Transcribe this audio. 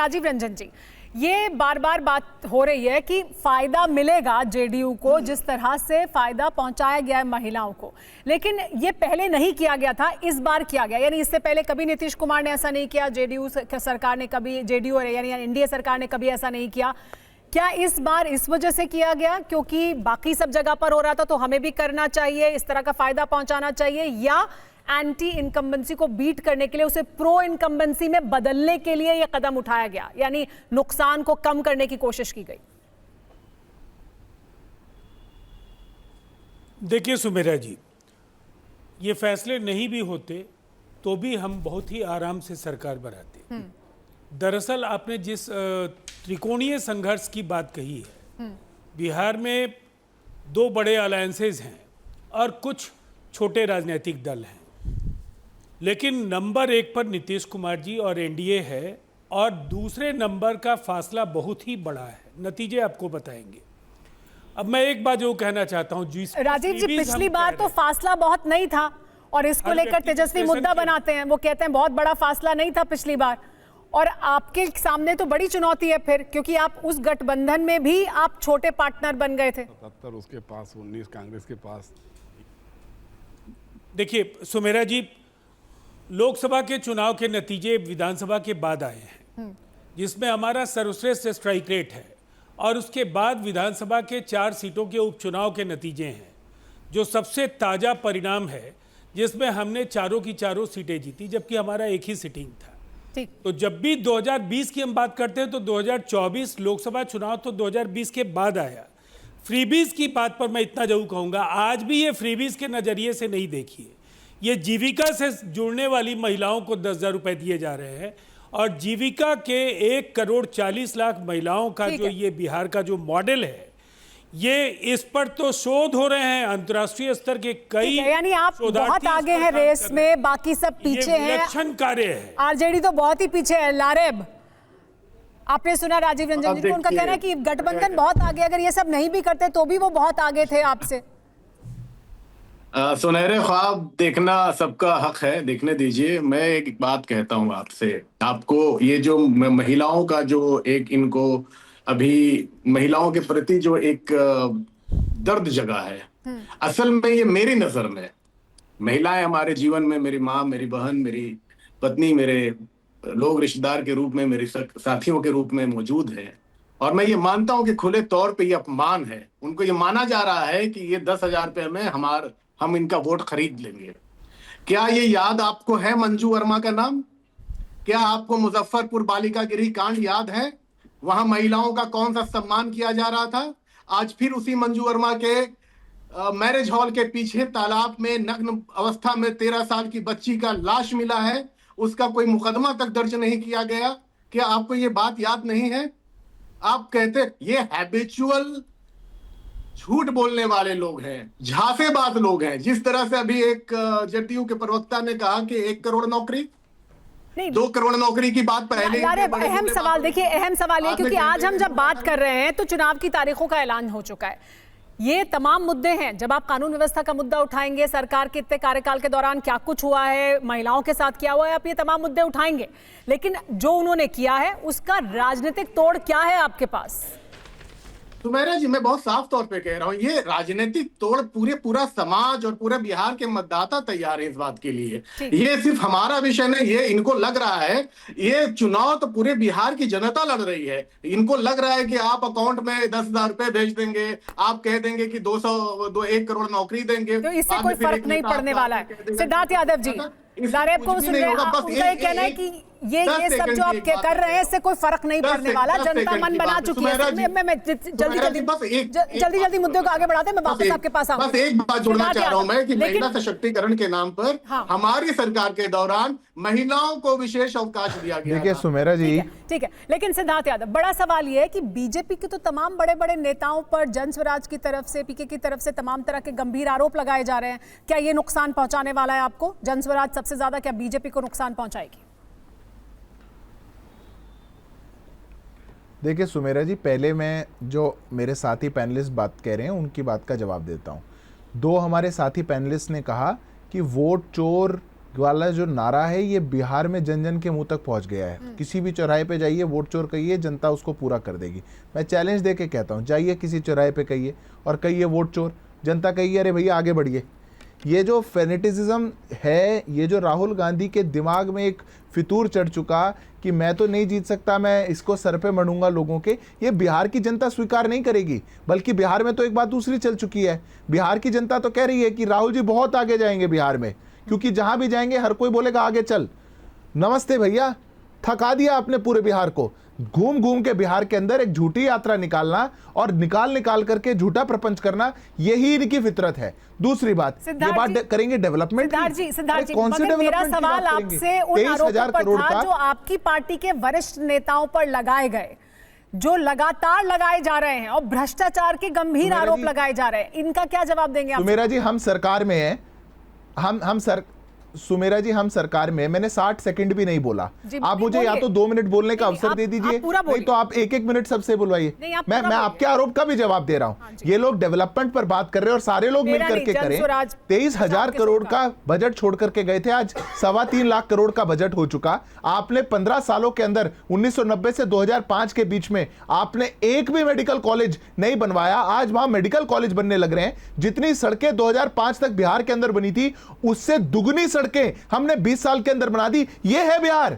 राजीव रंजन जी, ये बार बार बात हो रही है कि फायदा मिलेगा जेडीयू को, जिस तरह से फायदा पहुंचाया गया है महिलाओं को, लेकिन ये पहले नहीं किया गया था, इस बार किया गया। यानी इससे पहले कभी नीतीश कुमार ने ऐसा नहीं किया, जेडीयू सरकार ने कभी, जेडीयू यानी एनडीए सरकार ने कभी ऐसा नहीं किया। क्या इस बार इस वजह से किया गया क्योंकि बाकी सब जगह पर हो रहा था तो हमें भी करना चाहिए, इस तरह का फायदा पहुंचाना चाहिए, या एंटी इनकम्बेंसी को बीट करने के लिए, उसे प्रो इनकम्बेंसी में बदलने के लिए यह कदम उठाया गया, यानी नुकसान को कम करने की कोशिश की गई? देखिए सुमेरा जी, ये फैसले नहीं भी होते तो भी हम बहुत ही आराम से सरकार बनाते। दरअसल आपने जिस त्रिकोणीय संघर्ष की बात कही है, बिहार में 2 बड़े अलायंसेज हैं और कुछ छोटे राजनीतिक दल हैं, लेकिन नंबर 1 पर नीतीश कुमार जी और एनडीए है, और दूसरे नंबर का फासला बहुत ही बड़ा है। नतीजे आपको बताएंगे। अब मैं एक बात जो कहना चाहता हूं, राजीव जी, पिछली बार तो फासला बहुत नहीं था और इसको लेकर तेजस्वी मुद्दा बनाते हैं, वो कहते हैं बहुत बड़ा फासला नहीं था पिछली बार, और आपके सामने तो बड़ी चुनौती है फिर, क्योंकि आप उस गठबंधन में भी आप छोटे पार्टनर बन गए थे। 77 उसके पास, 19 कांग्रेस के पास। देखिए सुमेरा जी, लोकसभा के चुनाव के नतीजे विधानसभा के बाद आए हैं, जिसमें हमारा सर्वश्रेष्ठ स्ट्राइक रेट है, और उसके बाद विधानसभा के 4 सीटों के उपचुनाव के नतीजे हैं, जो सबसे ताज़ा परिणाम है, जिसमें हमने चारों की चारों सीटें जीती, जबकि हमारा एक ही सिटिंग था। तो जब भी 2020 की हम बात करते हैं तो 2024 लोकसभा चुनाव तो 2020 के बाद आया। फ्रीबीज की बात पर मैं इतना जरूर कहूँगा, आज भी ये फ्रीबीज के नज़रिए से नहीं देखिए, ये जीविका से जुड़ने वाली महिलाओं को 10,000 रुपये दिए जा रहे हैं, और जीविका के 1,40,00,000 महिलाओं का जो ये बिहार का जो मॉडल है, ये इस पर तो शोध हो रहे हैं अंतर्राष्ट्रीय स्तर के कई, यानी आप बहुत आगे हैं रेस में, बाकी सब पीछे हैं। विलक्षण कार्य है, आरजेडी तो बहुत ही पीछे है। लारेब, आपने सुना राजीव रंजन जी को, उनका कहना है कि गठबंधन बहुत आगे, अगर ये सब नहीं भी करते तो भी वो बहुत आगे थे आपसे। सुनहरे ख्वाब देखना सबका हक है, देखने दीजिए। मैं एक बात कहता हूँ आपसे, आपको ये जो महिलाओं का जो एक, इनको अभी महिलाओं के प्रति जो एक दर्द जगा है, असल में ये मेरी नजर में महिलाएं हमारे जीवन में, मेरी माँ, मेरी बहन, मेरी पत्नी, मेरे लोग रिश्तेदार के रूप में, मेरे साथियों के रूप में मौजूद है, और मैं ये मानता हूं कि खुले तौर पे ये अपमान है। उनको ये माना जा रहा है कि ये 10,000 रुपये में हम इनका वोट खरीद लेंगे। क्या ये याद आपको है मंजू वर्मा का नाम? क्या आपको मुजफ्फरपुर बालिका गृह कांड याद है? वहां महिलाओं का कौन सा सम्मान किया जा रहा था? आज फिर उसी मंजू वर्मा के मैरिज हॉल के पीछे तालाब में नग्न अवस्था में 13 साल की बच्ची का लाश मिला है, उसका कोई मुकदमा तक दर्ज नहीं किया गया। क्या आपको ये बात याद नहीं है? आप कहते ये हैबिचुअल झूठ बोलने वाले लोग हैं, झांसेबाज लोग हैं। जिस तरह से अभी एक जेडीयू के प्रवक्ता ने कहा कि 1 करोड़ नौकरी, 2 करोड़ नौकरी की बात पहले। अहम सवाल, देखिए अहम सवाल ये, क्योंकि आज हम जब बात कर रहे हैं तो चुनाव की तारीखों का ऐलान हो चुका है। ये तमाम मुद्दे हैं, जब आप कानून व्यवस्था का मुद्दा उठाएंगे, सरकार के इतने कार्यकाल के दौरान क्या कुछ हुआ है, महिलाओं के साथ क्या हुआ है, आप ये तमाम मुद्दे उठाएंगे, लेकिन जो उन्होंने किया है उसका राजनीतिक तोड़ क्या है आपके पास? सुमेरा जी, मैं बहुत साफ तौर पे कह रहा हूँ, ये राजनीतिक तोड़ पूरा समाज और पूरे बिहार के मतदाता तैयार है इस बात के लिए। ये सिर्फ हमारा विषय नहीं, ये इनको लग रहा है, ये चुनाव तो पूरे बिहार की जनता लड़ रही है। इनको लग रहा है कि आप अकाउंट में 10,000 रुपए भेज देंगे, आप कह देंगे कि 1 करोड़ नौकरी देंगे, तो इससे कोई फर्क नहीं पड़ने वाला है। सिद्धार्थ यादव जी, लारेब को सुन रहे हैं, उनका ये कहना है कि ये सब जो आप कर रहे हैं इससे कोई फर्क नहीं पड़ने वाला, जनता मन बना चुकी है। मैं जल्दी मुद्दों को आगे बढ़ाते हैं, मैं वापस आपके पास आऊंगा। बस एक बात जोड़ना चाह रहा हूं मैं कि महिला सशक्तिकरण के नाम पर हमारी सरकार के दौरान महिलाओं को विशेष अवकाश दिया गया। देखिए सुमेरा जी, ठीक है, लेकिन सिद्धार्थ यादव, बड़ा सवाल ये है कि बीजेपी के तो तमाम बड़े बड़े नेताओं पर जन स्वराज की तरफ से, पीके की तरफ से तमाम तरह के गंभीर आरोप लगाए जा रहे हैं। क्या ये नुकसान पहुंचाने वाला है आपको? जन स्वराज सबसे ज्यादा क्या बीजेपी को नुकसान पहुंचाएगी? देखिए सुमेरा जी, पहले मैं जो मेरे साथी पैनलिस्ट बात कह रहे हैं उनकी बात का जवाब देता हूं। 2 हमारे साथी पैनलिस्ट ने कहा कि वोट चोर वाला जो नारा है ये बिहार में जन जन के मुंह तक पहुंच गया है। किसी भी चौराहे पे जाइए, वोट चोर कहिए, जनता उसको पूरा कर देगी। मैं चैलेंज दे के कहता हूँ, जाइए किसी चौराहे पे कहिए और कहिए वोट चोर, जनता कहिए अरे भैया आगे बढ़िए। ये जो फेनेटिज्म है, ये जो राहुल गांधी के दिमाग में एक फितूर चढ़ चुका कि मैं तो नहीं जीत सकता, मैं इसको सर पे मढ़ूंगा लोगों के, ये बिहार की जनता स्वीकार नहीं करेगी। बल्कि बिहार में तो एक बात दूसरी चल चुकी है, बिहार की जनता तो कह रही है कि राहुल जी बहुत आगे जाएंगे बिहार में, क्योंकि जहां भी जाएंगे हर कोई बोलेगा आगे चल। नमस्ते भैया, थका दिया आपने पूरे बिहार को। घूम घूम के बिहार के अंदर एक झूठी यात्रा निकालना और निकाल करके झूठा प्रपंच करना, यही इनकी फितरत है। दूसरी बात, ये बात करेंगे डेवलपमेंट की। सिद्धार्थ जी, कौन सी मगर मेरा डेवलपमेंट की सवाल बात करेंगे? आपसे उन 23,000 आरोपों पर करोड़ था का जो आपकी पार्टी के वरिष्ठ नेताओं पर लगाए गए, जो लगातार लगाए जा रहे हैं और भ्रष्टाचार के गंभीर आरोप लगाए जा रहे हैं, इनका क्या जवाब देंगे आप? सुमेरा जी, हम सरकार में हैं, सुमेरा जी हम सरकार में, मैंने 60 सेकंड भी नहीं बोला। आप मुझे या तो 2 मिनट बोलने का अवसर दे दीजिए, नहीं तो आप 1-1 मिनट सबसे बुलवाइए। मैं आपके आरोप का भी जवाब दे रहा हूं। ये लोग डेवलपमेंट पर बात कर रहे हैं और सारे लोग मिल करके करें। 23,000 करोड़ का बजट छोड़ करके गए थे, आज 3.25 लाख करोड़ का बजट हो चुका। आपने 15 सालों के अंदर 1990 से 2005 के बीच में आपने एक भी मेडिकल कॉलेज नहीं बनवाया। आज वहां मेडिकल कॉलेज बनने लग रहे हैं। जितनी सड़कें 2005 तक बिहार के अंदर बनी थी, उससे दुगनी सड़कें हमने 20 साल के अंदर बना दी। ये है बिहार।